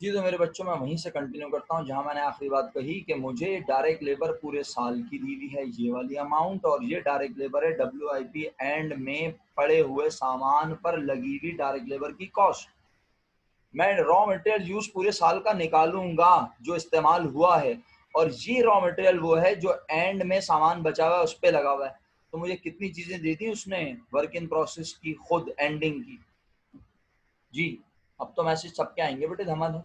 जी, तो मेरे बच्चों मैं वहीं से कंटिन्यू करता हूँ जहाँ मैंने आखिरी बात कही कि मुझे डायरेक्ट लेबर पूरे साल की दी हुई है ये वाली अमाउंट, और ये डायरेक्ट लेबर है WIP एंड में पड़े हुए सामान पर लगी हुई डायरेक्ट लेबर की कॉस्ट। मैं रॉ मटेरियल यूज पूरे साल का निकालूंगा जो इस्तेमाल हुआ है, और ये रॉ मटेरियल वो है जो एंड में सामान बचा हुआ है उस पर लगा हुआ है। तो मुझे कितनी चीजें दी थी उसने वर्क इन प्रोसेस की, खुद एंडिंग की। जी, अब तो मैसेज सबके आएंगे बेटे धमाधम,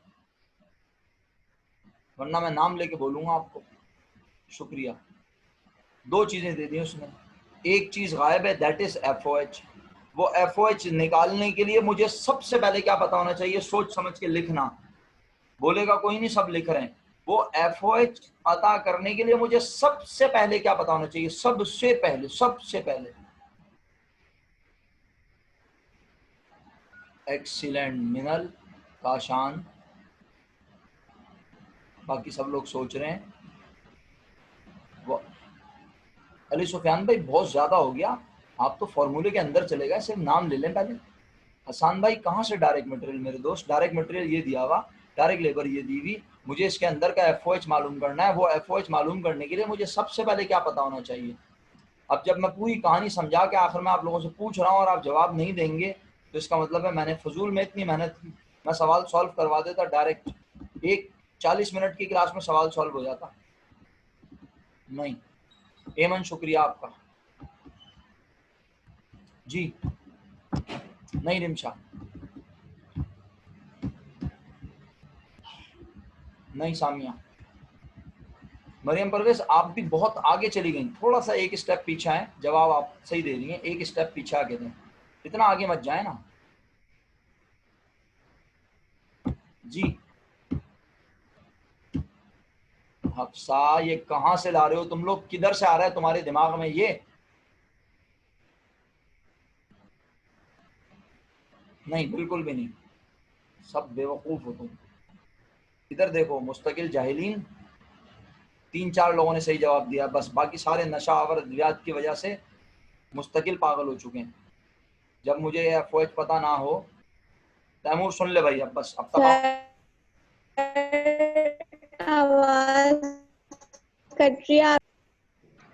वरना मैं नाम लेके बोलूंगा आपको। शुक्रिया। दो चीजें दे दी उसने, एक चीज गायब है, दैट इज FOH। वो FOH निकालने के लिए मुझे सबसे पहले क्या पता होना चाहिए, सोच समझ के लिखना। बोलेगा कोई नहीं, सब लिख रहे हैं। वो FOH पता करने के लिए मुझे सबसे पहले क्या पता होना चाहिए, सबसे पहले, सबसे पहले एक्सीलेंट मिनल, काशान, बाकी सब लोग सोच रहे हैं। वो अली सुफियान भाई बहुत ज्यादा हो गया, आप तो फॉर्मूले के अंदर चले गए, सिर्फ नाम ले लें पहले। हसान भाई कहाँ से डायरेक्ट मटेरियल मेरे दोस्त, डायरेक्ट मटेरियल ये दिया हुआ, डायरेक्ट लेबर ये दी हुई, मुझे इसके अंदर का FOH मालूम करना है। वो FOH मालूम करने के लिए मुझे सबसे पहले क्या पता होना चाहिए। अब जब मैं पूरी कहानी समझा के आखिर में आप लोगों से पूछ रहा हूँ और आप जवाब नहीं देंगे, तो इसका मतलब है मैंने फजूल में इतनी मेहनत की। मैं सवाल सॉल्व करवा देता डायरेक्ट, एक 40 मिनट की क्लास में सवाल सॉल्व हो जाता। नहीं। एमन शुक्रिया आपका। जी नहीं रिमशा, नहीं सामिया, मरियम परवेज आप भी बहुत आगे चली गई, थोड़ा सा एक स्टेप पीछे है। जवाब आप सही दे रही हैं, एक स्टेप पीछे आगे दें, इतना आगे मत जाए ना। जी हफ्सा, ये कहाँ से ला रहे हो तुम लोग, किधर से आ रहा है तुम्हारे दिमाग में ये। नहीं बिल्कुल भी नहीं, सब बेवकूफ हो तुम। इधर देखो मुस्तकिल जाहिलीन, 3-4 लोगों ने सही जवाब दिया बस, बाकी सारे नशा आवर अद्वियात की वजह से मुस्तकिल पागल हो चुके हैं। जब मुझे FOH पता ना हो, तैमूर सुन ले भाई, अब बस अब तपा। सर आवाज कट रही है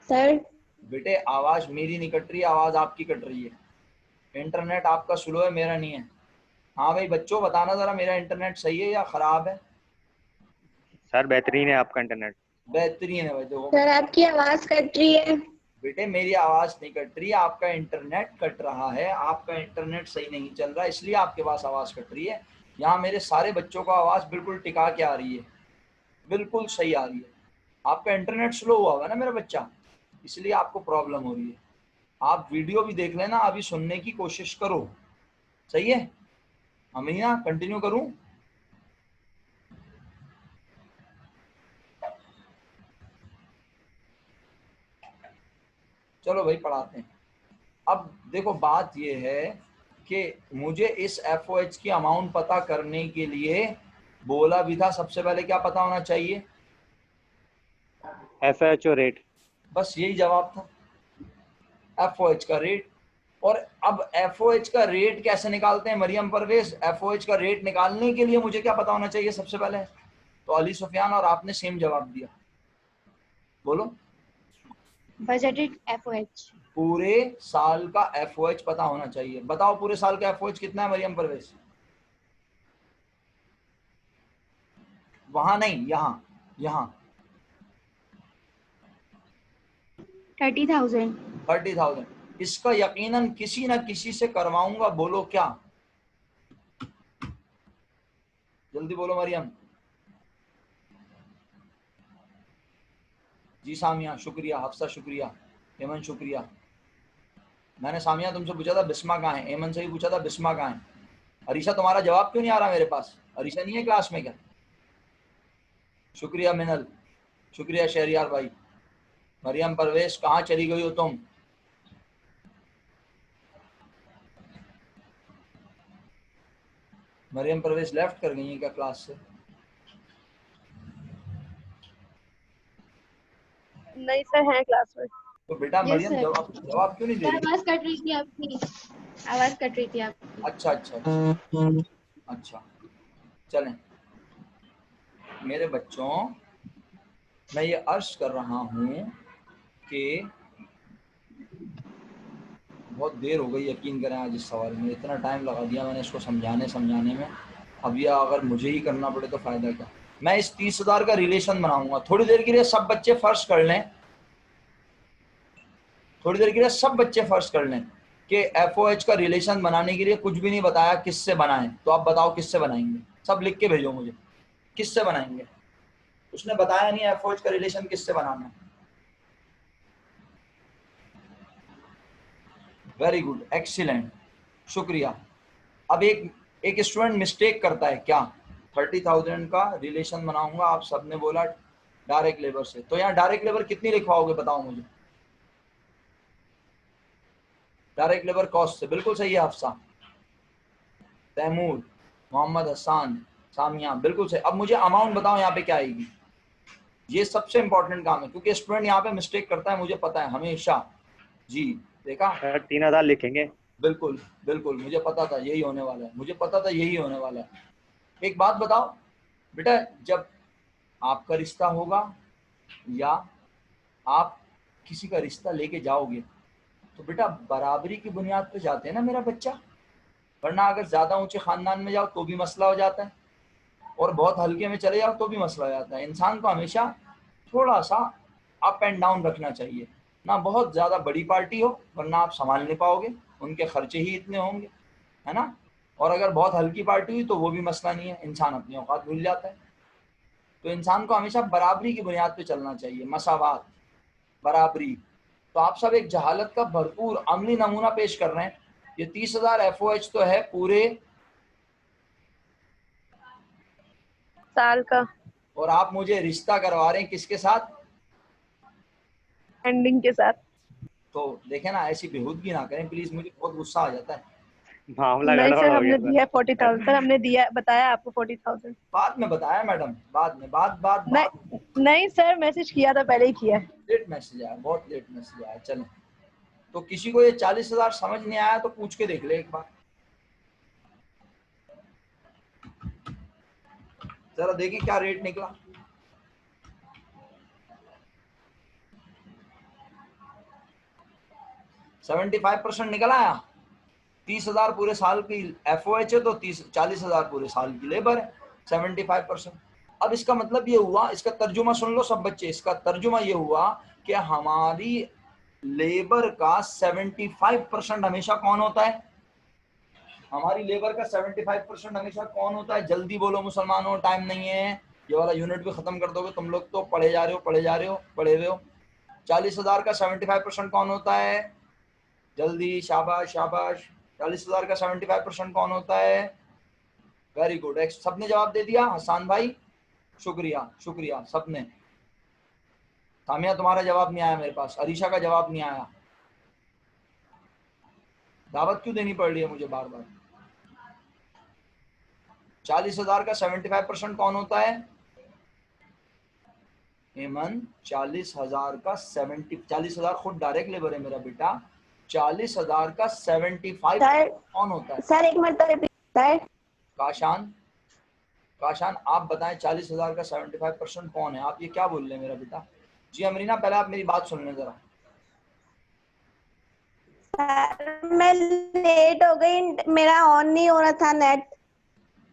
सर। बेटे आवाज मेरी नहीं कट रही, आवाज आपकी कट रही है। इंटरनेट आपका स्लो है, मेरा नहीं है। हाँ भाई बच्चों बताना जरा, मेरा इंटरनेट सही है या खराब है। सर बेहतरीन है आपका इंटरनेट। बेहतरीन है भाई, देखो। सर आपकी आवाज कट रही है। बेटे मेरी आवाज नहीं कट रही, आपका इंटरनेट कट रहा है, आपका इंटरनेट सही नहीं चल रहा, इसलिए आपके पास आवाज कट रही है। यहाँ मेरे सारे बच्चों को आवाज बिल्कुल टिका के आ रही है, बिल्कुल सही आ रही है। आपका इंटरनेट स्लो हुआ हुआ है ना मेरा बच्चा, इसलिए आपको प्रॉब्लम हो रही है। आप वीडियो भी देख लेना, अभी सुनने की कोशिश करो। सही है अमीना, कंटिन्यू करूं। चलो भाई पढ़ाते हैं। अब देखो बात ये है कि मुझे इस FOH की अमाउंट पता करने के लिए बोला भी था सबसे पहले क्या पता होना चाहिए, FHO रेट। बस यही जवाब था, FOH का रेट। और अब FOH का रेट कैसे निकालते हैं मरियम परवेज, FOH का रेट निकालने के लिए मुझे क्या पता होना चाहिए सबसे पहले। तो अली सुफियान और आपने सेम जवाब दिया, बोलो। Budgeted FOH। पूरे साल का FOH पता होना चाहिए। बताओ पूरे साल का FOH कितना है मरियम परवेज। वहां नहीं, यहाँ, यहाँ 30,000। 30,000। इसका यकीनन किसी ना किसी से करवाऊंगा, बोलो क्या, जल्दी बोलो मरियम। जी सामिया शुक्रिया, हफ्सा शुक्रिया, एमन शुक्रिया। मैंने सामिया तुमसे पूछा था बिस्मा कहाँ है, एमन से भी पूछा था बिस्मा कहाँ है। अरीशा तुम्हारा जवाब क्यों नहीं आ रहा मेरे पास, अरीशा नहीं है क्लास में क्या। शुक्रिया मिनल, शुक्रिया शहरियार भाई। मरियम परवेज कहाँ चली गई हो तुम। मरियम परवेज लेफ्ट कर गई है क्या क्लास से। नहीं सर, है क्लास में। तो बेटा यस मरियम सर। जवाब जवाब क्यों नहीं दे सर रही। आवाज कट रही थी आपकी, आवाज कट रही थी आपकी। अच्छा अच्छा अच्छा, अच्छा चलें। मेरे बच्चों, मैं ये अर्ज कर रहा हूँ कि बहुत देर हो गई, यकीन करें आज इस सवाल में इतना टाइम लगा दिया मैंने इसको समझाने में। अब यह अगर मुझे ही करना पड़े तो फ़ायदा क्या। मैं इस 30,000 का रिलेशन बनाऊंगा। थोड़ी देर के लिए सब बच्चे फर्ज कर लें, थोड़ी देर के लिए सब बच्चे फर्ज कर लें कि FOH का रिलेशन बनाने के लिए कुछ भी नहीं बताया, किससे बनाएं। तो आप बताओ किससे बनाएंगे, सब लिख के भेजो मुझे, किससे बनाएंगे। उसने बताया नहीं FOH का रिलेशन किससे बनाना है। वेरी गुड, एक्सीलेंट, शुक्रिया। अब एक स्टूडेंट मिस्टेक करता है क्या, 30,000 का रिलेशन बनाऊंगा, आप सबने बोला डायरेक्ट लेबर से, तो यहाँ डायरेक्ट लेबर कितनी लिखवाओगे बताओ मुझे। डायरेक्ट लेबर कॉस्ट से, बिल्कुल सही है हफ्सा, तैमूर, मोहम्मद हसान, सामिया, बिल्कुल सही। अब मुझे अमाउंट बताओ यहाँ पे क्या आएगी। ये सबसे इंपॉर्टेंट काम है क्योंकि स्टूडेंट यहाँ पे मिस्टेक करता है, मुझे पता है हमेशा। जी देखा, सर 3,000 लिखेंगे। बिल्कुल बिल्कुल, मुझे पता था यही होने वाला है, मुझे पता था यही होने वाला है। एक बात बताओ बेटा, जब आपका रिश्ता होगा या आप किसी का रिश्ता लेके जाओगे तो बेटा बराबरी की बुनियाद पे जाते हैं ना मेरा बच्चा, वरना अगर ज़्यादा ऊंचे ख़ानदान में जाओ तो भी मसला हो जाता है, और बहुत हल्के में चले जाओ तो भी मसला हो जाता है। इंसान को हमेशा थोड़ा सा अप एंड डाउन रखना चाहिए, ना बहुत ज़्यादा बड़ी पार्टी हो वरना आप संभाल नहीं पाओगे, उनके खर्चे ही इतने होंगे, है ना। और अगर बहुत हल्की पार्टी हुई तो वो भी मसला नहीं है, इंसान अपनी औकात भूल जाता है। तो इंसान को हमेशा बराबरी की बुनियाद पे चलना चाहिए, मसावात, बराबरी। तो आप सब एक जहालत का भरपूर अमली नमूना पेश कर रहे हैं। ये 30,000 FOH तो है पूरे साल का, और आप मुझे रिश्ता करवा रहे हैं किसके साथ, एंडिंग के साथ। तो देखें ना, ऐसी बेहूदगी ना करें प्लीज, मुझे बहुत गुस्सा आ जाता है। मामला नहीं गड़बड़ सर, हो गया हमने दिया 40,000 सर, हमने दिया, बताया आपको 40,000। बाद में बताया मैडम, बाद में, बाद नहीं सर, मैसेज किया था, पहले ही किया है। लेट मैसेज आया, बहुत लेट मैसेज आया। चलें, तो किसी को ये 40,000 समझ नहीं आया तो पूछ के देख ले एक बार, जरा देखें क्या रेट निकला। $75 निकल आया। 30,000 पूरे साल की FOH है तो 40,000 पूरे साल की लेबर है, 75%। अब इसका मतलब ये हुआ, इसका तर्जुमा सुन लो सब बच्चे, इसका तर्जुमा ये हुआ कि हमारी लेबर का 75% हमेशा कौन होता है, हमारी लेबर का 75% हमेशा कौन होता है। जल्दी बोलो मुसलमानों, टाइम नहीं है, ये वाला यूनिट भी खत्म कर दोगे तुम लोग, तो पढ़े जा रहे हो पढ़े हुए हो। 40,000 का 75% कौन होता है, जल्दी, शाबाश शाबाश। 40,000 का 75% कौन होता है, वेरी गुड, सबने जवाब दे दिया। हसान भाई शुक्रिया शुक्रिया, सबने। सामिया तुम्हारा जवाब नहीं आया मेरे पास, अरीशा का जवाब नहीं आया। दावत क्यों देनी पड़ रही है मुझे बार बार। 40,000 का 75% कौन होता है, हेमन 40,000 का 40,000 खुद डायरेक्ट लेबर है मेरा बेटा, 40,000 का 75 सर कौन होता है। सर एक मिनट रिपीट सर। काशान आप बताएं 40,000 का 75% कौन है, आप ये क्या बोल रहे हैं मेरा बेटा। जी अमरीना, पहले आप मेरी बात सुन लें जरा। सर मैं लेट हो गई, मेरा ऑन नहीं हो रहा था, नेट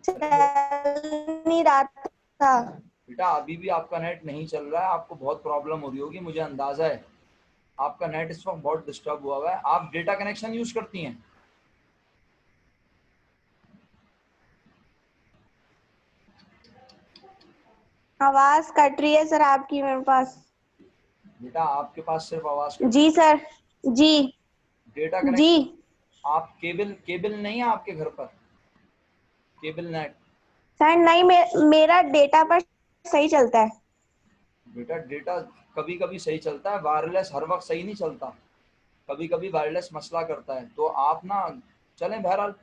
चल नहीं रहा था। बेटा अभी भी आपका नेट नहीं चल रहा है, आपको बहुत प्रॉब्लम हो रही होगी, मुझे अंदाजा है आपका नेट इस वक्त बहुत डिस्टर्ब हुआ हुआ है। आप डेटा कनेक्शन यूज करती हैं, आवाज कट रही है सर आपकी मेरे पास। बेटा आपके पास सिर्फ आवाज जी सर, जी डेटा जी कनेक्शन, आप केबल नहीं है आपके घर पर, केबल नेट। सर नहीं, मेरा डेटा पर सही चलता है। बेटा डेटा कभी कभी सही चलता है, वायरलेस हर वक्त सही नहीं चलता, कभी कभी वायरलेस मसला करता है। तो आप ना चलें बहरहाल,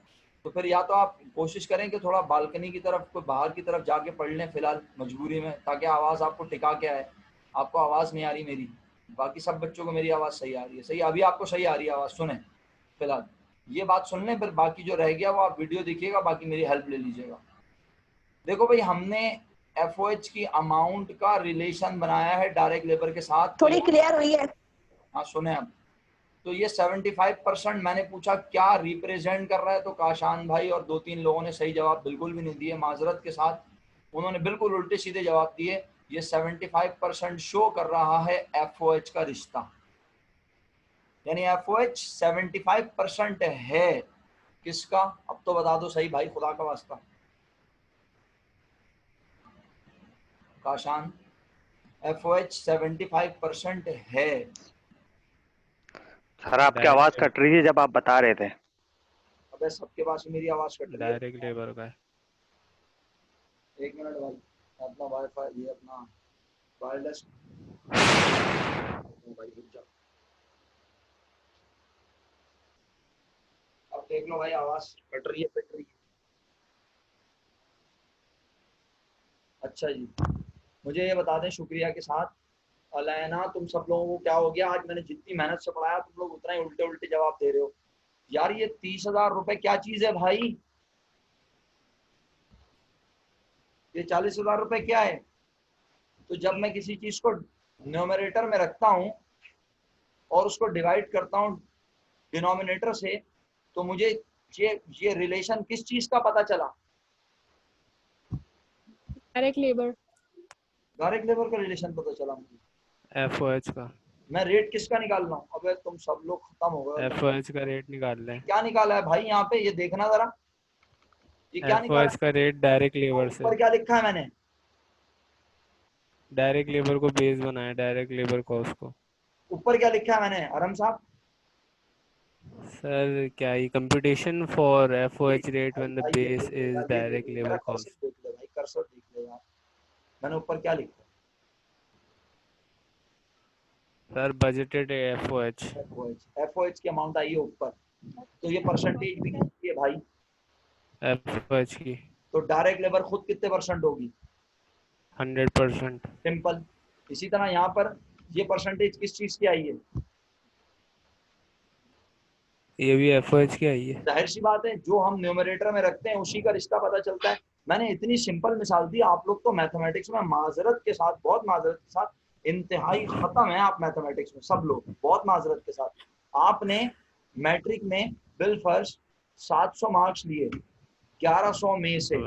तो फिर या तो आप कोशिश करें कि थोड़ा बालकनी की तरफ, कोई बाहर की तरफ जाके पढ़ लें फिलहाल मजबूरी में, ताकि आवाज़ आपको टिका के आए। आपको आवाज़ नहीं आ रही मेरी, बाकी सब बच्चों को मेरी आवाज़ सही आ रही है। सही, अभी आपको सही आ रही है आवाज़, सुने फिलहाल ये बात सुन लें, फिर बाकी जो रह गया वो आप वीडियो देखिएगा, बाकी मेरी हेल्प ले लीजिएगा। देखो भाई, हमने एफओएच की अमाउंट का रिलेशन बनाया है डायरेक्ट लेबर के साथ। थोड़ी क्लियर हुई है। हाँ सुने अब। तो ये 75% मैंने पूछा क्या रिप्रेजेंट कर रहा है, तो काशान भाई और 2-3 लोगों ने सही जवाब बिल्कुल भी नहीं दिए, माजरत के साथ उन्होंने बिल्कुल उल्टे सीधे जवाब दिए। ये 75% शो कर रहा है एफओएच का रिश्ता, यानी एफओएच 75% है किसका? अब तो बता दो सही भाई, खुदा का वास्ता। काशान, एफओएच 75% है। सर आपकी डायरेक्ट आवाज कट रही है जब आप बता रहे थे। अबे सबके पास मेरी आवाज कट रही है। डायरेक्ट लेबर का है। एक मिनट भाई, अपना वाईफाई ये अपना वायरलेस भाई रुक जा। अब देख लो भाई, आवाज कट रही है, कट रही है। अच्छा जी, मुझे ये बता दें शुक्रिया के साथ, अलैना तुम सब लोगों को क्या हो गया? आज मैंने जितनी मेहनत से पढ़ाया तुम लोग उतना ही उल्टे उल्टे जवाब दे रहे हो। यार ये 30,000 रुपए क्या चीज है भाई? ये 40,000 रुपए क्या है? तो जब मैं किसी चीज को न्यूमरेटर में रखता हूं और उसको डिवाइड करता हूं डिनोमिनेटर से, तो मुझे ये रिलेशन किस चीज का पता चला? Direct labour. डायरेक्ट लेबर का रिलेशन पता चला मुझे। एफओएच का। मैं रेट किसका निकाल रहा हूँ? अबे तुम सब लोग खत्म हो गए। एफओएच का रेट निकाल लें। क्या निकाला है भाई यहाँ पे? ये देखना जरा, ये क्या निकाला एफओएच का रेट डायरेक्ट है? लेबर से। ऊपर क्या लिखा है मैंने? डायरेक्ट लेबर को बेस बनाया, डायरेक्ट लेबर कॉस्ट को। ऊपर क्या लिखा है मैंने आरम साहब? सर क्या ही computation for FOH rate when the भाई ये बेस देख ले इज यार, ये देख डायरेक्ट ले, मेरा लेबर कर्सर कॉस्ट। देख ले भाई, कर्सर देख ले यार, मैंने ऊपर क्या लिखा सर बजटेड एफओएच। है? एफओएच की अमाउंट आई है ऊपर, तो ये परसेंटेज भी कितनी है भाई? एफओएच की तो डायरेक्ट लेबर खुद कितने परसेंट होगी? 100%। सिंपल। इसी तरह यहाँ पर ये परसेंटेज किस चीज की आई है? ये भी एफओएच की आई है। जाहिर सी बात है, जो हम न्यूमरेटर में रखते हैं उसी का रिश्ता पता चलता है। मैंने इतनी सिंपल मिसाल दी, आप लोग तो मैथमेटिक्स में माजरत के साथ, बहुत माजरत के साथ, इंतहाई खत्म है आप मैथमेटिक्स में, सब लोग बहुत माजरत के साथ। आपने मैट्रिक में बिल फर्स्ट 700 मार्क्स लिए 1100 में से,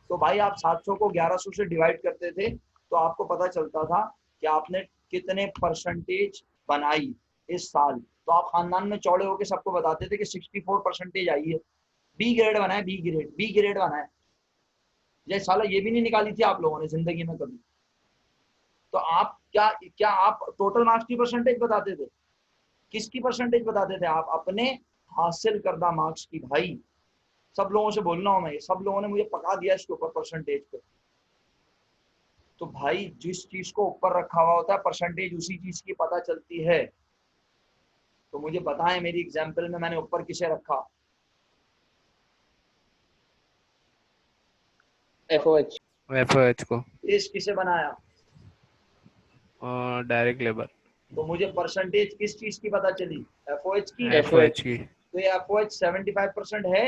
तो भाई आप 700 को 1100 से डिवाइड करते थे तो आपको पता चलता था कि आपने कितने परसेंटेज बनाई इस साल। तो आप खानदान में चौड़े होकर सबको बताते थे कि 64% आई है। बी ग्रेड बना है, बी ग्रेड, बी ग्रेड बना है। ये साला ये भी नहीं निकाली थी आप लोगों ने जिंदगी में कभी। तो आप क्या क्या आप टोटल मार्क्स की परसेंटेज बताते थे? किसकी परसेंटेज बताते थे? आप अपने हासिल करदा मार्क्स की। भाई सब लोगों से बोल रहा हूं मैं, सब लोगों ने मुझे पका दिया इसके ऊपर परसेंटेज पे। तो भाई जिस चीज को ऊपर रखा हुआ होता है परसेंटेज उसी चीज की पता चलती है। तो मुझे बताएं मेरी एग्जाम्पल में मैंने ऊपर किसे रखा? एफओएच। एफओएच को। बेस किसे बनाया? और डायरेक्ट लेबर। तो मुझे परसेंटेज किस चीज की पता चली? एफओएच की। एफओएच की। तो ये एफओएच 75% है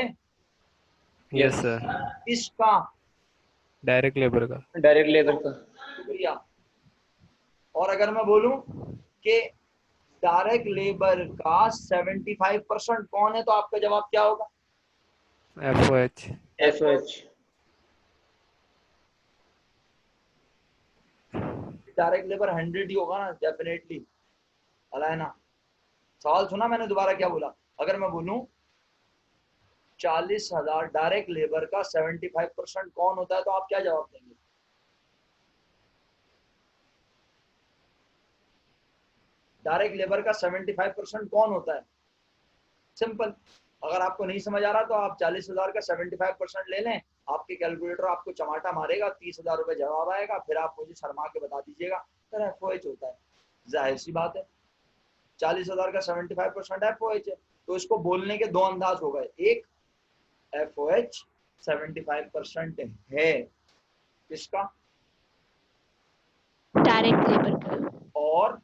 यस सर। किसका? डायरेक्ट लेबर का। डायरेक्ट लेबर का। शुक्रिया। और अगर मैं बोलूं कि डायरेक्ट लेबर का 75% कौन है, तो आपका जवाब क्या होगा? एफओएच। एफओएच। डायरेक्ट लेबर 100 ही होगा ना, डेफिनेटली। अलायना सवाल सुना मैंने दोबारा क्या बोला? अगर मैं बोलूं 40,000 डायरेक्ट लेबर का 75% कौन होता है, तो आप क्या जवाब देंगे? डायरेक्ट लेबर का 75% कौन होता है? सिंपल। अगर आपको नहीं समझ आ रहा तो आप 40,000 का 75% ले लें, आपके कैलकुलेटर आपको चमाटा मारेगा, 30,000 रुपए जवाब आएगा, फिर आप मुझे शर्मा के बता दीजिएगा सर एफओएच होता है। जाहिर सी बात है, 40,000 का 75% एफओएच है। तो इसको बोलने के दो अंदाज हो गए, एक एफओएच 75% है किसका? डायरेक्ट लेबर का। और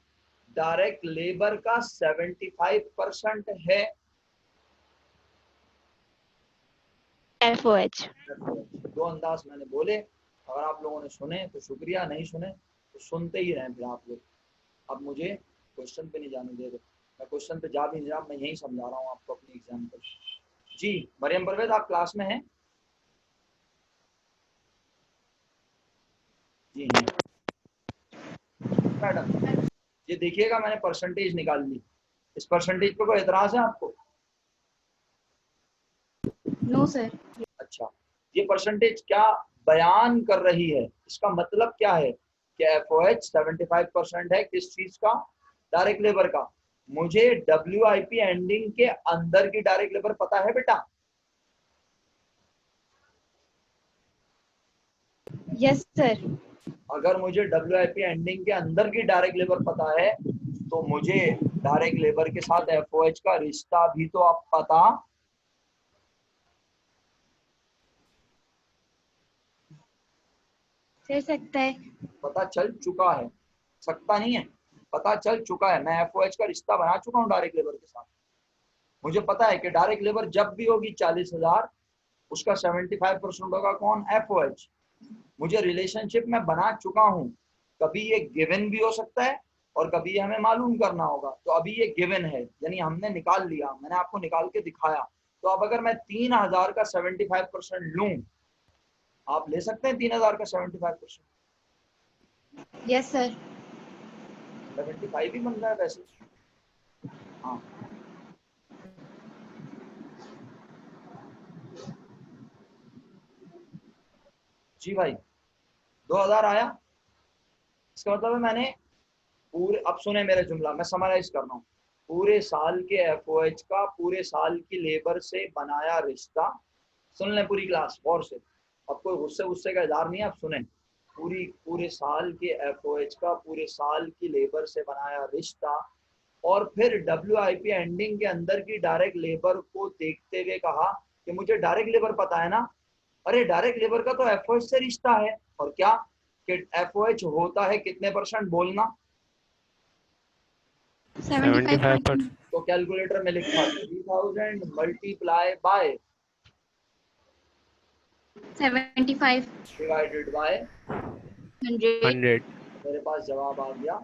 डायरेक्ट लेबर का 75% है एफओएच। दो अंदाज मैंने बोले, अगर आप लोगों ने सुने तो शुक्रिया, नहीं सुने तो सुनते ही रहें फिर आप लोग। अब मुझे क्वेश्चन पे नहीं जाने दे रहे, मैं क्वेश्चन पे जा भी नहीं रहा, मैं यही समझा रहा हूँ आपको अपनी एग्जाम्पल। जी मरियम परवेज, आप क्लास में हैं? जी मैडम, ये देखिएगा मैंने परसेंटेज निकाल ली, इस परसेंटेज पे कोई एतराज है आपको? No sir. अच्छा, ये परसेंटेज क्या बयान कर रही है, इसका मतलब क्या है कि FOH 75% है किस चीज का? डायरेक्ट लेबर का। मुझे WIP एंडिंग के अंदर की डायरेक्ट लेबर पता है बेटा? Yes sir. अगर मुझे WIP एंडिंग के अंदर की डायरेक्ट लेबर पता है तो मुझे डायरेक्ट लेबर के साथ FOH का रिश्ता भी तो आप पता चल सकता है। पता चल चुका है, सकता नहीं है, पता चल चुका है। मैं FOH का रिश्ता बना चुका हूँ डायरेक्ट लेबर के साथ। मुझे पता है कि डायरेक्ट लेबर जब भी होगी 40,000, उसका 75% होगा कौन? FOH। मुझे रिलेशनशिप में बना चुका हूँ। कभी ये गिवन भी हो सकता है और कभी ये हमें मालूम करना होगा। तो अभी ये गिवन है, यानी हमने निकाल लिया, मैंने आपको निकाल के दिखाया। तो अब अगर मैं 3,000 का 75% लूं, आप ले सकते हैं 3,000 का 75%? Yes sir. 75 ही बन रहा है वैसे। हाँ जी भाई, 2,000 आया। इसका मतलब है मैंने पूरे, अब सुने मेरा जुमला, मैं समराइज कर रहा हूँ। पूरे साल के FOH का पूरे साल की लेबर से बनाया रिश्ता। सुन लें पूरी क्लास गौर से, अब कोई गुस्से गुस्से का इजहार नहीं है, आप सुने। पूरे साल के FOH का पूरे साल की लेबर से बनाया रिश्ता, और फिर WIP एंडिंग के अंदर की डायरेक्ट लेबर को देखते हुए कहा कि मुझे डायरेक्ट लेबर पता है ना। अरे डायरेक्ट लेबर का तो FOH से रिश्ता है, और क्या कि FOH होता है कितने % बोलना? 75%। तो कैलकुलेटर में लिखा 3,000 मल्टीप्लाई बाय 75 डिवाइडेड बाय 100। 100। मेरे पास जवाब आ गया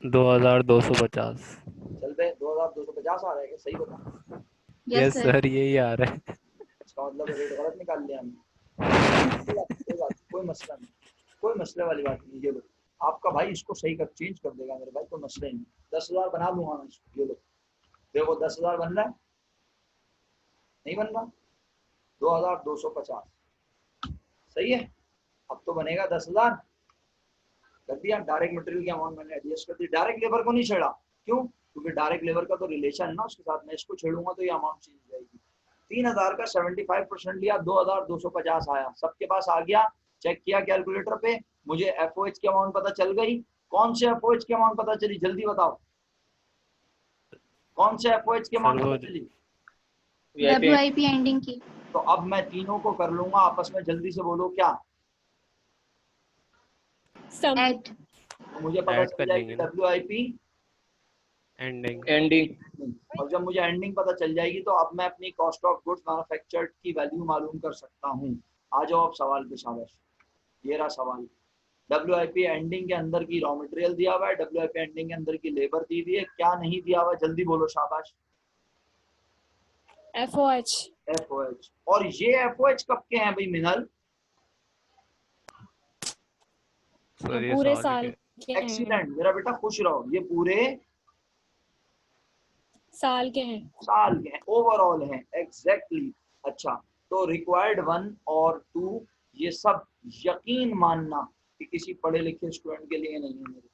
2,250। चल बे 2,250 आ रहा है क्या? सही बता। Yes yes sir. सर, यही आ रहा है। इसका मतलब रेट गलत निकाल लिया हमने। कोई बात, कोई मसला नहीं, कोई मसले वाली बात नहीं। ये लो आपका भाई इसको सही कर, चेंज कर देगा मेरे भाई, कोई मसला ही नहीं। 10,000 बना दूंगा मैं इसको। ये लो देखो 10,000 बन रहा है, नहीं बन रहा? 2,250 सही है। अब तो बनेगा 10,000। कर दिया। डायरेक्ट मटेरियल की अमाउंट मैंने एडजस्ट कर दी, डायरेक्ट लेबर को नहीं छेड़ा। क्यों? क्योंकि डायरेक्ट लेबर का तो रिलेशन है ना उसके साथ, मैं इसको छेड़ूंगा तो ये अमाउंट चेंज हो जाएगी। 3,000 का 75% लिया, 2,250 आया, सबके पास आ गया। चेक किया कैलकुलेटर पे, मुझे FOH की अमाउंट पता चल गई। कौन से FOH की अमाउंट पता चली, जल्दी बताओ, कौन से FOH की सर अमाउंट वो पता चली? WIP एंडिंग की। तो अब मैं तीनों को कर लूंगा आपस में, जल्दी से बोलो क्या? Sum। तो मुझे पता ऐड चल कर जाएगी लेंगे ना, WIP एंडिंग। एंडिंग। और जब मुझे एंडिंग पता चल जाएगी तो अब मैं अपनी कॉस्ट ऑफ गुड्स मैन्युफैक्चर्ड की वैल्यू मालूम कर सकता हूँ। आ जाओ अब सवाल पे, शाबाश। ये रहा सवाल। WIP एंडिंग के अंदर की रॉ मटेरियल दिया हुआ है, WIP एंडिंग के अंदर की लेबर दी हुई है, क्या नहीं दिया हुआ? जल्दी बोलो, शाबाश। FOH। FOH। और ये FOH कब के हैं भाई मिनल? सर ये पूरे साल साल के के हैं। एक्सीलेंट मेरा बेटा, खुश रहो। ये पूरे साल के हैं। साल के हैं, ओवरऑल हैं, एग्जैक्टली। अच्छा, तो रिक्वायर्ड 1 और 2 ये सब यकीन मानना कि किसी पढ़े लिखे स्टूडेंट के लिए नहीं है मेरे।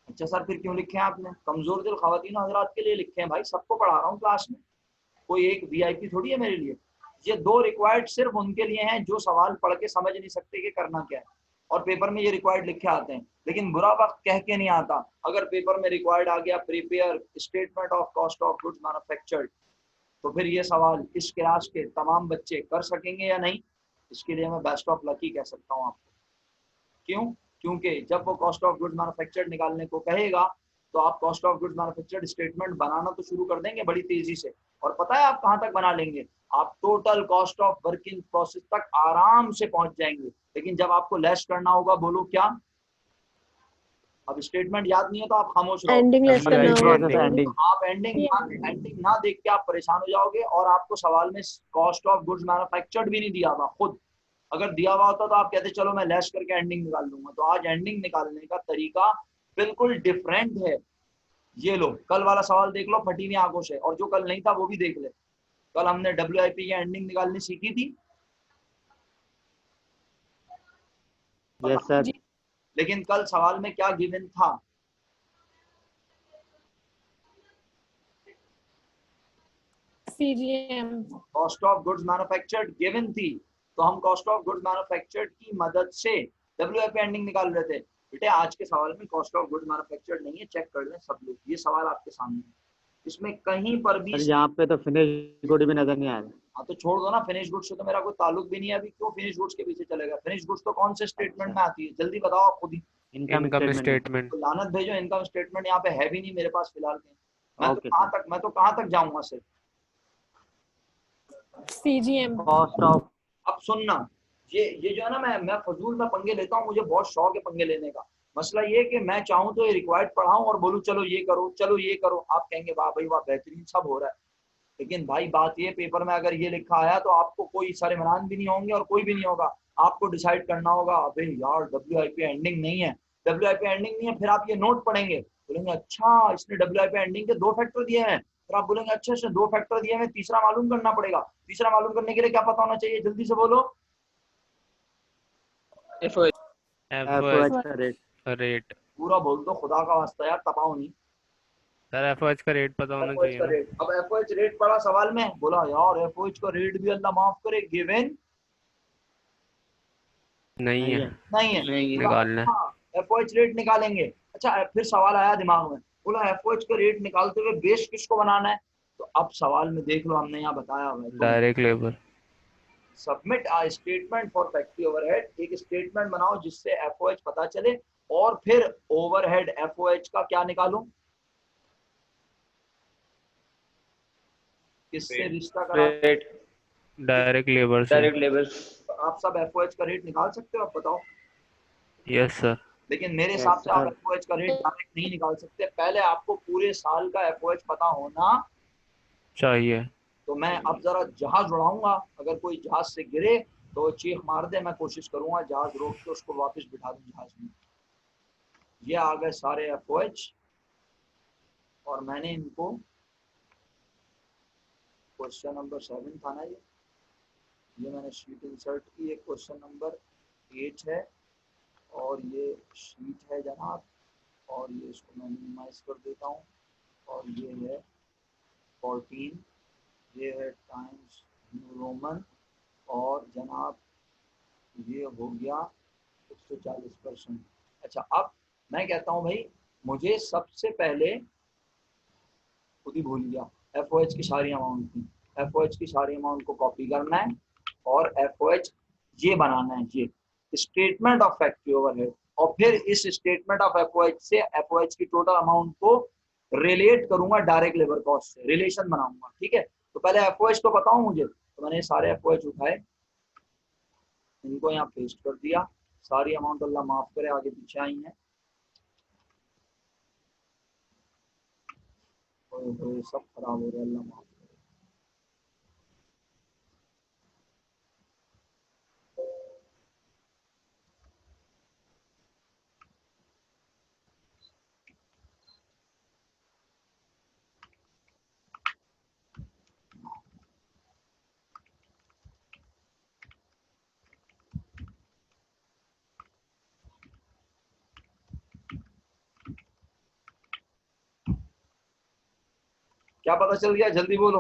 अच्छा सर फिर क्यों लिखे हैं आपने? कमजोर दिल खवातीन हजरात के लिए लिखे हैं भाई, सबको पढ़ा रहा हूँ क्लास में, कोई एक VIP थोड़ी है मेरे लिए। ये 2 रिक्वायर्ड सिर्फ उनके लिए हैं जो सवाल पढ़ के समझ नहीं सकते कि करना क्या है, और पेपर में ये रिक्वायर्ड लिखे आते हैं, लेकिन बुरा वक्त कह के नहीं आता। अगर पेपर में रिक्वायर्ड आ गया prepare statement of cost of goods manufactured, तो फिर ये सवाल इस क्लास के तमाम बच्चे कर सकेंगे या नहीं, इसके लिए मैं बेस्ट ऑफ लकी कह सकता हूँ आपको। क्यों? क्योंकि जब वो कॉस्ट ऑफ गुड्स मैन्युफैक्चर्ड निकालने को कहेगा तो आप cost of goods manufactured statement बनाना तो शुरू कर देंगे बड़ी तेजी से, और पता है आप कहां तक बना लेंगे, आप total cost of work in process तक आराम से पहुंच जाएंगे। लेकिन जब आपको लेस करना होगा, बोलो क्या? अब स्टेटमेंट याद नहीं है तो आप खामोश रहो। एंडिंग लेस करना WIP होगा। ending. एंडिंग। आप एंडिंग ना देख के आप परेशान हो जाओगे, और आपको सवाल में कॉस्ट ऑफ गुड्स मैन्युफैक्चर्ड भी नहीं दिया हुआ खुद। अगर दिया हुआ होता तो आप कहते चलो मैं लेस करके एंडिंग निकाल लूंगा। तो आज एंडिंग निकालने का तरीका बिल्कुल डिफरेंट है। ये लो, कल वाला सवाल देख लो फटी हुई आंखों से, और जो कल नहीं था वो भी देख ले। कल हमने WIP की एंडिंग निकालनी सीखी थी। Yes sir. लेकिन कल सवाल में क्या गिवन था? CGM। Cost of goods manufactured given थी, तो हम कॉस्ट ऑफ गुड्स मैन्युफैक्चर्ड की मदद से WIP एंडिंग निकाल रहे थे। बेटे आज के सवाल में कॉस्ट ऑफ गुड्स मैन्युफैक्चर्ड नहीं है, चेक कर लें सब लोग, ये सवाल आपके सामने है। इसमें कहीं पर भी सर यहाँ पे तो फिनिश गुड भी नजर नहीं आ रहा। हाँ तो छोड़ दो ना, फिनिश गुड्स से तो मेरा कोई ताल्लुक भी नहीं है। अभी क्यों फिनिश गुड्स के पीछे चलेगा? फिनिश गुड्स तो कौन से स्टेटमेंट में आती है, जल्दी बताओ आप खुद ही। Income statement. तो लानत भेजो, इनकम स्टेटमेंट यहाँ पे है भी नहीं मेरे पास फिलहाल के। ओके मैं तो कहाँ तक जाऊंगा सिर्फ। CGM। Cost of. अब सुनना, ये जो है ना, मैं फजूल में पंगे लेता हूँ, मुझे बहुत शौक है पंगे लेने का। मसला ये कि मैं चाहूँ तो ये रिक्वायर्ड पढ़ाऊँ और बोलूँ चलो ये करो, चलो ये करो, आप कहेंगे वाह भाई वाह बेहतरीन सब हो रहा है। लेकिन भाई बात ये, पेपर में अगर ये लिखा आया तो आपको कोई सरमरान भी नहीं होंगे और कोई भी नहीं होगा। आपको डिसाइड करना होगा, अबे यार WIP एंडिंग नहीं है, WIP एंडिंग नहीं है। फिर आप ये नोट पढ़ेंगे, बोलेंगे अच्छा इसने WIP एंडिंग के 2 फैक्टर दिए हैं। फिर आप बोलेंगे अच्छा इसने 2 फैक्टर दिए हैं, तीसरा मालूम करना पड़ेगा। तीसरा मालूम करने के लिए क्या पता होना चाहिए, जल्दी से बोलो। FOH। FOH का रेट। रेट। पूरा बोल दो, खुदा का वास्ता यार, तपाओ नहीं। सर FOH का रेट पता होना FOH चाहिए का ना। रेट, अब FOH रेट पड़ा सवाल में, बोला यार FOH का रेट भी अल्लाह माफ करे गिवन नहीं है, नहीं है, नहीं। निकालना है। हाँ FOH रेट निकालेंगे। अच्छा फिर सवाल आया दिमाग में, बोला FOH का रेट निकालते हुए बेस किसको बनाना है? तो अब सवाल में देख लो, हमने यहाँ बताया हुआ है, direct labour. Submit a statement for factory overhead. एक स्टेटमेंट बनाओ जिससे FOH पता चले, और फिर ओवरहेड FOH का क्या निकालूं, किससे रिश्ता करा? रेट। डायरेक्ट लेबर से। Direct labour. आप सब FOH का रेट निकाल सकते हो, आप बताओ। Yes sir. लेकिन मेरे हिसाब से आप FOH का रेट डायरेक्ट नहीं निकाल सकते, पहले आपको पूरे साल का FOH पता होना चाहिए। तो मैं अब जरा जहाज उड़ाऊंगा, अगर कोई जहाज से गिरे तो चीख मार दे, मैं कोशिश करूंगा जहाज रोक के उसको वापस बिठा दूं जहाज में। ये आ गए सारे FOH, और मैंने इनको क्वेश्चन नंबर 7 था ना, ये मैंने शीट इंसर्ट की। एक क्वेश्चन नंबर 8 है, और ये शीट है जनाब, और ये इसको मैं मिनिमाइज कर देता हूँ, और ये है 14, ये है टाइम्स न्यू रोमन, और जनाब ये हो गया 140%। अच्छा अब मैं कहता हूँ भाई, मुझे सबसे पहले खुद ही भूल गया, FOH की सारी अमाउंट थी, FOH की सारी अमाउंट को कॉपी करना है, और FOH ये बनाना है, ये स्टेटमेंट ऑफ फैक्ट्री ओवरहेड। और फिर इस स्टेटमेंट ऑफ FOH से FOH की टोटल अमाउंट को रिलेट करूंगा डायरेक्ट लेबर कॉस्ट से, रिलेशन बनाऊंगा। ठीक है, तो पहले FOH तो बताऊं मुझे, तो मैंने सारे FOH उठाए, इनको यहाँ पेस्ट कर दिया। सारी अमाउंट अल्लाह माफ करे आगे पीछे आई है, सब खराब हो रहा है, अल्लाह माफ करे। क्या पता चल गया, जल्दी बोलो।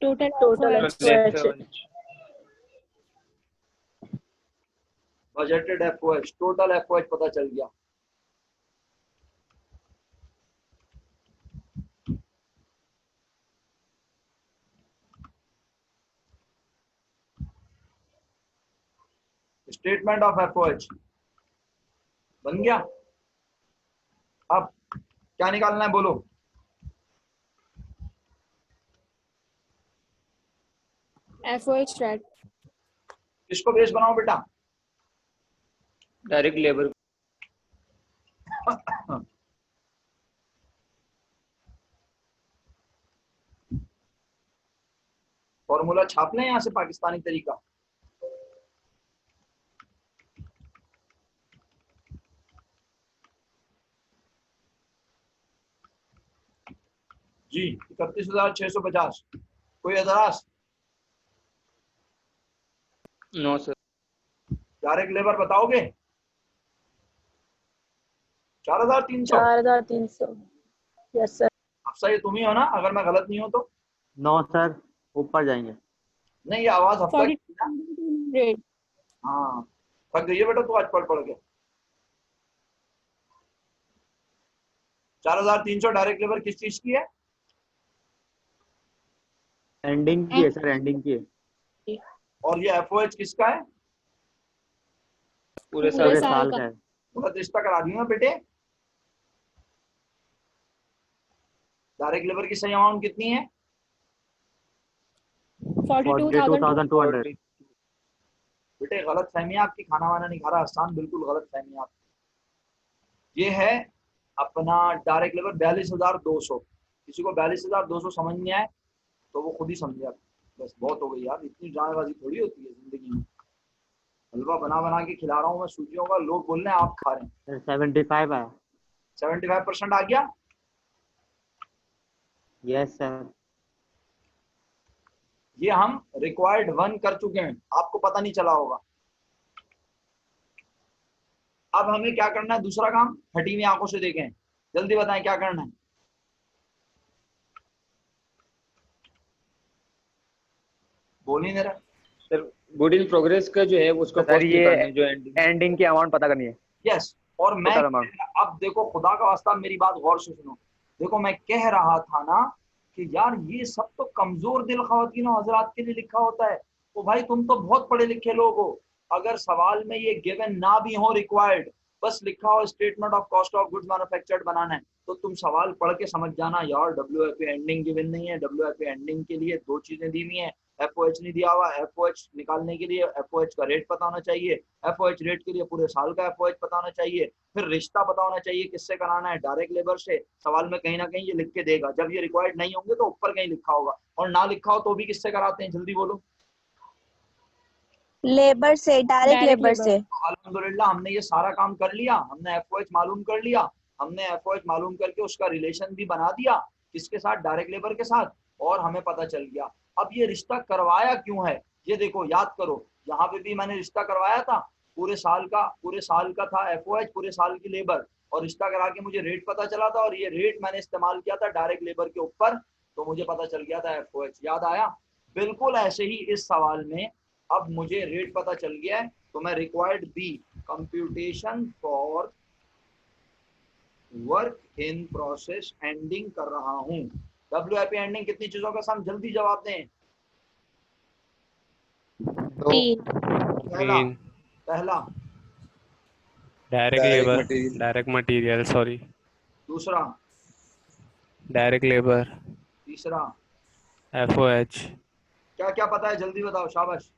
Total budgeted FOH, total FOH पता चल गया। स्टेटमेंट ऑफ FOH बन गया। अब क्या निकालना है बोलो? FOH rat. किसको बेस बनाओ बेटा? डायरेक्ट लेबर फॉर्मूला छाप लें यहाँ से पाकिस्तानी तरीका। जी 31,650। कोई एतराज? No sir. डायरेक्ट लेबर बताओगे? 4,300। 4,300। Yes sir. अब सही तुम ही हो ना, अगर मैं गलत नहीं हूं तो? 9 सर, ऊपर जाएंगे। नहीं, ये आवाज हफ्ता की ना। 42,200. हाँ, थक गई है बेटा तू आज पढ़ पढ़ के। 4,300 डायरेक्ट लेबर किस चीज की है? एंडिंग की है सर, एंडिंग की है। और ये एफओएच किसका है? पूरे पूरे साल साल का का। है। पूरा रिश्ता करा दी ना बेटे। डायरेक्ट लेबर की सही अमाउंट कितनी है? 42,200. बेटे गलत फहमी है आपकी, खाना वाना नहीं खा रहा आसान, बिल्कुल गलत फहमी है आपकी। ये है अपना डायरेक्ट लेबर 42,200। किसी को 42,200 समझ नहीं आए तो वो खुद ही समझे। बस बहुत हो गई यार, इतनी ड्रामेबाजी थोड़ी होती है जिंदगी में। हलवा बना बना के खिला रहा हूँ मैं सूजियों का, लोग बोल रहे हैं आप खा रहे हैं। 75 है। 75% आ गया। Yes sir. ये हम रिक्वायर्ड 1 कर चुके हैं, आपको पता नहीं चला होगा। अब हमें क्या करना है? दूसरा काम फटी हुई आंखों से देखें, जल्दी बताएं क्या करना है। बोल ही नहीं रहा सर। गुड इन प्रोग्रेस का जो है उसका सर कॉस्ट ये निकालना है, जो एंडिंग की अमाउंट पता करनी है। यस। और मैं Total amount. अब देखो खुदा का वास्ता मेरी बात गौर से सुनो। देखो मैं कह रहा था ना कि यार ये सब तो कमजोर दिल खवातीन और हजरात के लिए लिखा होता है। तो भाई तुम तो बहुत पढ़े लिखे लोग हो, अगर सवाल में ये गिवन ना भी हो रिक्वायर्ड, बस लिखा हो statement of cost of goods manufactured बनाना है, तो तुम सवाल पढ़ के समझ जाना यार डब्ल्यूएफपी एंडिंग गिवन नहीं है। डब्ल्यूएफपी एंडिंग के लिए 2 चीजें दी हुई हैं, एफओएच नहीं दिया हुआ। एफओएच निकालने के लिए एफओएच का रेट पता होना चाहिए, एफओएच रेट के लिए पूरे साल का एफओएच पता होना चाहिए, फिर रिश्ता पता होना चाहिए किससे कराना है, डायरेक्ट लेबर से। सवाल में कहीं ना कहीं ये लिख के देगा, जब ये रिक्वायर्ड नहीं होंगे तो ऊपर कहीं लिखा होगा, और ना लिखा हो तो भी किससे कराते हैं, जल्दी बोलो। लेबर से, डायरेक्ट लेबर से। तो अल्हम्दुलिल्लाह हमने ये सारा काम कर लिया, हमने एफओएच मालूम कर लिया, हमने एफओएच मालूम करके उसका रिलेशन भी बना दिया किसके साथ, डायरेक्ट लेबर के साथ, और हमें पता चल गया। अब ये रिश्ता करवाया क्यों है, ये देखो याद करो, यहाँ पे भी मैंने रिश्ता करवाया था पूरे साल का था एफओएच, पूरे साल की लेबर, और रिश्ता करा के मुझे रेट पता चला था, और ये रेट मैंने इस्तेमाल किया था डायरेक्ट लेबर के ऊपर, तो मुझे पता चल गया था एफओएच। याद आया? बिल्कुल ऐसे ही इस सवाल में अब मुझे रेट पता चल गया है, तो मैं required be computation for work in process ending कर रहा हूं। डब्ल्यूआईपी एंडिंग कितनी चीजों का सम, जल्दी जवाब दें। 3। पहला direct labour, direct material, sorry. दूसरा डायरेक्ट लेबर। तीसरा एफओएच। क्या क्या पता है, जल्दी बताओ, शाबाश।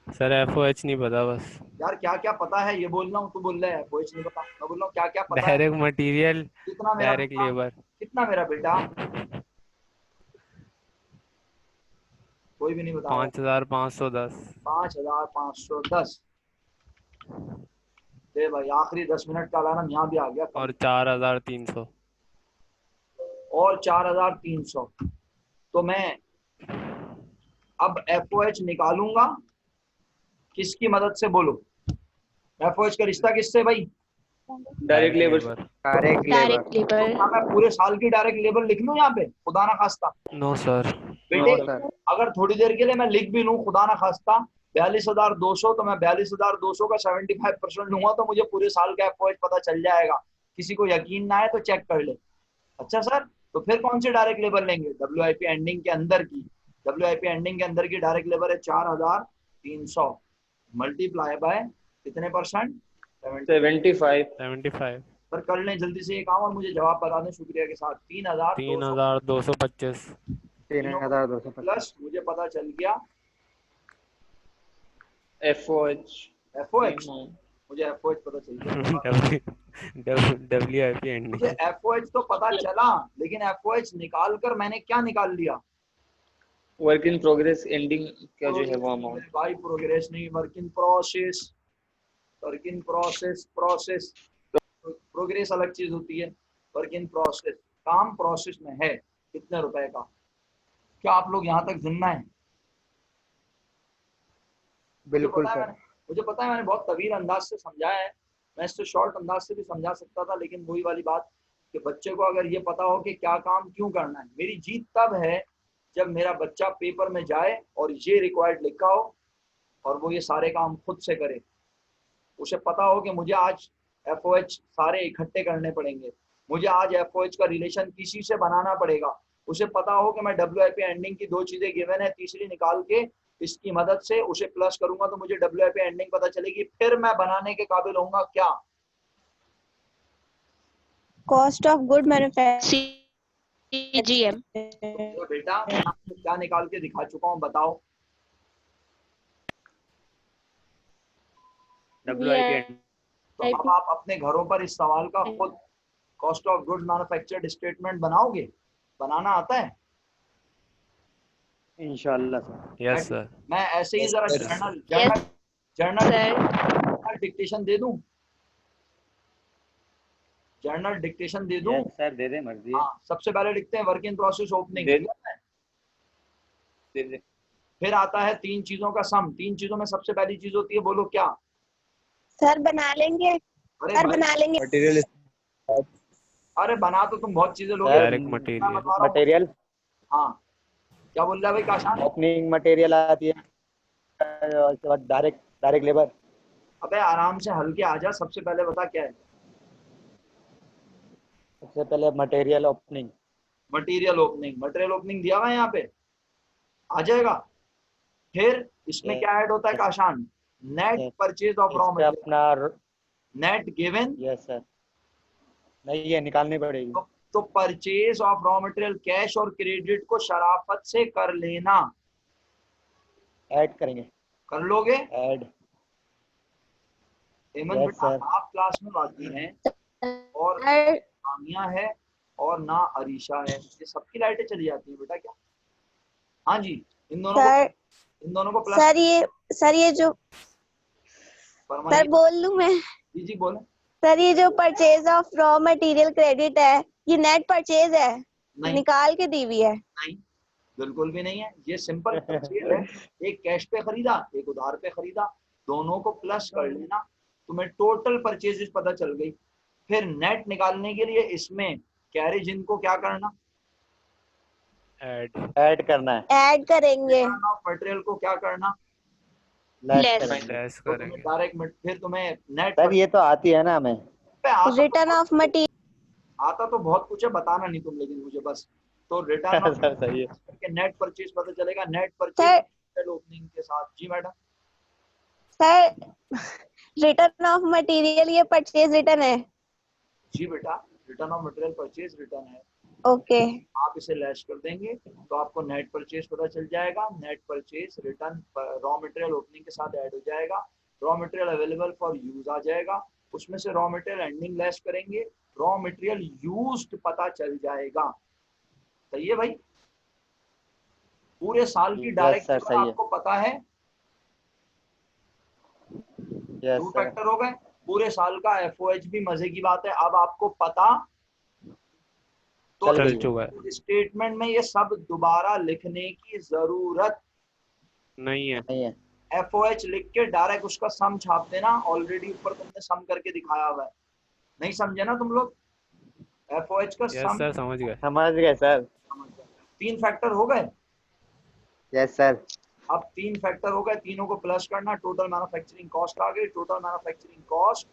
सर एफओएच नहीं पता बस। यार क्या क्या पता है ये बोल रहा हूँ, तू बोल रहा है एफओएच नहीं पता, मैं बोल रहा हूँ क्या क्या पता है। डायरेक्ट मटेरियल, कितना मेरा डायरेक्ट बेटा? लेबर। कितना मेरा बेटा? कोई भी नहीं बता रहा। 5,510। 5,510। दे भाई, आखिरी 10 मिनट का अलार्म यहाँ भी आ गया। और 4,300। और 4,300। तो मैं अब एफओएच निकालूंगा किसकी मदद से, बोलो। एफओएच का रिश्ता किससे भाई? Direct labour. Direct labour. तो क्या मैं पूरे साल की डायरेक्ट लेबर लिख लूं यहाँ पे, खुदा ना खास्ता? No sir. बेटे नो सर। अगर थोड़ी देर के लिए मैं लिख भी लूं खुदा ना खास्ता 42,200, तो मैं 42,200 का 75% लूंगा, तो मुझे पूरे साल का एफओएच पता चल जाएगा। किसी को यकीन ना है तो चेक कर ले। अच्छा सर, तो फिर कौन सी डायरेक्ट लेबर लेंगे? डब्ल्यूआईपी एंडिंग के अंदर की। डब्ल्यूआईपी एंडिंग के अंदर की डायरेक्ट लेबर है 4,300 मल्टीप्लाई बाय कितने परसेंट? 75। पर कर लें जल्दी से ये काम और मुझे जवाब बता दें शुक्रिया के साथ। 3,225। 3,225। 3,250 प्लस मुझे पता चल गया FOH FOH, मुझे FOH पता चल गया। WIP ending. मुझे FOH तो पता चला, लेकिन FOH निकाल कर मैंने क्या निकाल लिया? वर्क इन प्रोग्रेस एंडिंग का जो है वो अमाउंट। भाई प्रोग्रेस नहीं, work in process. Work in process, process progress अलग चीज होती है। वर्क इन प्रोसेस, काम प्रोसेस में है कितने रुपए का? क्या आप लोग यहाँ तक जिम्मा है? बिल्कुल सर। मुझे पता है मैंने बहुत तवील अंदाज से समझाया है, मैं इससे शॉर्ट अंदाज से भी समझा सकता था, लेकिन वही वाली बात कि बच्चे को अगर ये पता हो कि क्या काम क्यों करना है। मेरी जीत तब है जब मेरा बच्चा पेपर में जाए और ये रिक्वायर्ड लिखा हो और वो ये सारे काम खुद से करे। उसे पता हो कि मुझे आज FOH सारे इकट्ठे करने पड़ेंगे, मुझे आज FOH का रिलेशन किसी से बनाना पड़ेगा। उसे पता हो कि मैं WIP एंडिंग की 2 चीजें गिवन है, तीसरी निकाल के इसकी मदद से उसे प्लस करूंगा तो मुझे WIP एंडिंग पता चलेगी, फिर मैं बनाने के काबिल होऊंगा। क्या? Cost of good manufacturing. CGM. तो बेटा मैं आपको क्या निकाल के दिखा चुका हूँ, बताओ। WIP तो अब आप अपने घरों पर इस सवाल का खुद cost of good manufactured statement बनाओगे? बनाना आता है? इंशाल्लाह सर। Yes sir. मैं ऐसे ही जरा Yes, जर्नल डिक्टेशन दे दूं? जर्नल डिक्टेशन दे दूं? यस सर, दे दे मर्जी है। हाँ, सबसे पहले लिखते हैं वर्क इन प्रोसेस ओपनिंग। दे। फिर आता है 3 चीजों का सम। 3 चीजों में सबसे पहली चीज होती है, बोलो क्या? सर बना लेंगे, अरे सर भाई, बना लेंगे। मटेरियल अरे बना तो तुम बहुत चीजें लोगे। Direct material. मटेरियल, हाँ, क्या बोल रहा है भाई काशान? ओपनिंग मटेरियल आती है, उसके बाद डायरेक्ट लेबर। अबे आराम से हल्के आ जा, सबसे पहले बता क्या है? सबसे पहले material opening. Material opening. Material opening दिया हुआ है यहाँ पे, आ जाएगा। फिर इसमें क्या ऐड होता है Kashan? Net purchase of raw material, अपना नेट गिवन। यस सर, नहीं ये निकालनी पड़ेगी। तो purchase of raw material cash और क्रेडिट को शराफत से कर लेना। ऐड करेंगे, कर लोगे? ऐड। हेमंत Yes, बेटा, sir. आप क्लास में बाकी हैं और सामिया है और ना अरीशा है, ये सबकी लाइटें चली जाती हैं बेटा क्या? हाँ जी, इन दोनों को प्लस। सर ये जो सर बोल लूं मैं? जी बोले। सर ये जो purchase of raw material credit है, ये नेट परचेज है? नहीं, निकाल के दी हुई है? नहीं, बिल्कुल भी नहीं है। ये सिंपल परचेज है। एक कैश पे खरीदा, एक उधार पे खरीदा, दोनों को प्लस कर लेना, तुम्हें टोटल परचेजेस पता चल गई। फिर नेट निकालने के लिए इसमें कैरेज इनको क्या करना? ऐड करना है, ऐड करेंगे। मटेरियल को क्या करना? लेस Less तो करेंगे. डायरेक्ट फिर तुम्हें नेट सर, ये तो आती है ना हमें। Return of material. आता तो बहुत कुछ है, बताना नहीं तुम लेकिन मुझे बस। तो रिटर्न सर सही है। के नेट परचेज पता चलेगा, नेट परचेज ओपनिंग के साथ। जी madam. Sir return of material ये परचेज रिटर्न है? जी बेटा, return of material purchase return है। ओके। आप इसे लैश कर देंगे तो आपको नेट परचेज पता चल जाएगा। Net purchase return raw material opening के साथ ऐड हो जाएगा। Raw material available for use आ जाएगा, उसमें से रॉ मटेरियल एंडिंग लैश करेंगे, रॉ मटेरियल यूज्ड पता चल जाएगा। सही है भाई? पूरे साल की डायरेक्ट आपको पता है। Yes 2 sir. फैक्टर हो गए। पूरे साल का FOH भी मजे की बात है, अब आपको पता तो चल चुका है। स्टेटमेंट में ये सब दोबारा लिखने की जरूरत नहीं है। FOH लिख के डायरेक्ट उसका सम छाप देना। ऑलरेडी ऊपर तुमने सम करके दिखाया हुआ है, नहीं समझे ना तुम लोग? FOH का Yes सम sir, समझ गए सर। 3 फैक्टर हो गए। Yes sir. अब 3 फैक्टर हो गए, तीनों को प्लस करना, टोटल मैन्युफैक्चरिंग कॉस्ट आ गई। टोटल मैन्युफैक्चरिंग कॉस्ट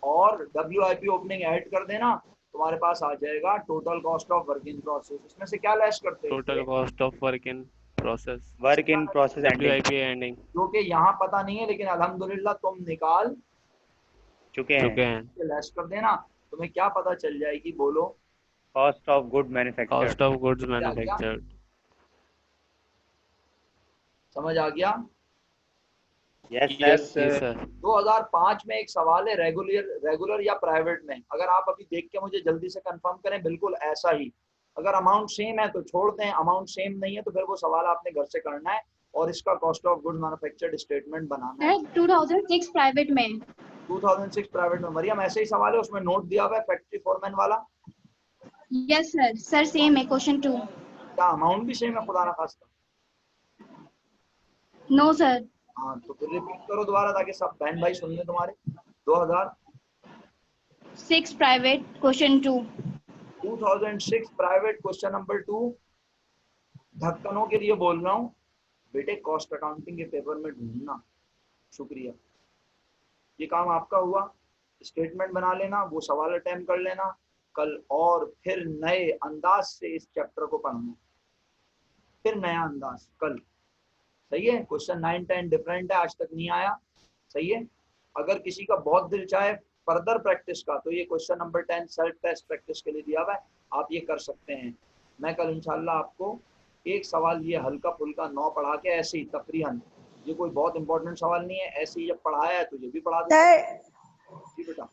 और WIP ओपनिंग ऐड कर देना, तुम्हारे पास आ जाएगा total cost of work in process. इसमें से क्या लेस करते हैं? Total cost of work in process WIP ending, जो कि यहाँ पता नहीं है, लेकिन अल्हम्दुलिल्लाह तुम निकाल चुके हैं। लेस कर देना, तुम्हें क्या पता चल जाएगी? बोलो। Cost of good manufactured. Cost of goods manufactured. समझ आ गया? Yes Yes, sir. Yes, sir. sir. 2005 में एक सवाल है रेगुलर या प्राइवेट में, अगर आप अभी देख के मुझे जल्दी से कंफर्म करें, बिल्कुल ऐसा ही। अगर अमाउंट सेम है तो छोड़ दें, अमाउंट सेम नहीं है तो फिर वो सवाल आपने घर से करना है और इसका cost of good manufactured statement बनाना है। 2006 प्राइवेट में। 2006 प्राइवेट में। मरियम ऐसे ही सवाल है, उसमें नोट दिया हुआ है फैक्ट्री फोरमैन वाला। यस सर, सर सेम है क्वेश्चन 2। क्या अमाउंट भी सेम है खुदा ना खास्ता? No sir. हाँ तो फिर रिपीट करो दोबारा ताकि सब बहन भाई सुन लें तुम्हारे। 2006 private question 2। 2006 private question number 2। ढक्कनों के लिए बोल रहा हूँ बेटे, कॉस्ट अकाउंटिंग के पेपर में ढूंढना। शुक्रिया, ये काम आपका हुआ। स्टेटमेंट बना लेना, वो सवाल अटेम्प्ट कर लेना कल, और फिर नए अंदाज से इस चैप्टर को पढ़ना, फिर नया अंदाज कल। सही है? क्वेश्चन 9, 10 डिफरेंट है, आज तक नहीं आया। सही है? अगर किसी का बहुत दिल चाहे फर्दर प्रैक्टिस का तो ये question number 10 self test practice के लिए दिया हुआ है, आप ये कर सकते हैं। मैं कल इंशाल्लाह आपको एक सवाल ये हल्का फुल्का 9 पढ़ा के ऐसे ही तकरीबन, ये कोई बहुत इंपॉर्टेंट सवाल नहीं है, ऐसे ही जब पढ़ाया है तो ये भी पढ़ा दूंगा। सर जी बेटा।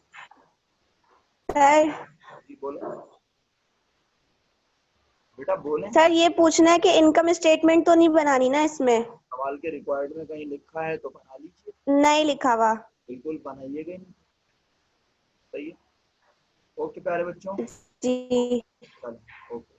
सर जी बोले बेटा, बोले। सर ये पूछना है कि इनकम स्टेटमेंट तो नहीं बनानी ना इसमें? सवाल के रिक्वायर्ड में कहीं लिखा है तो बना लीजिए, नहीं लिखा हुआ। बिल्कुल बनाइएगा ही नहीं। सही है? ओके प्यारे बच्चों, जी चलो ओके।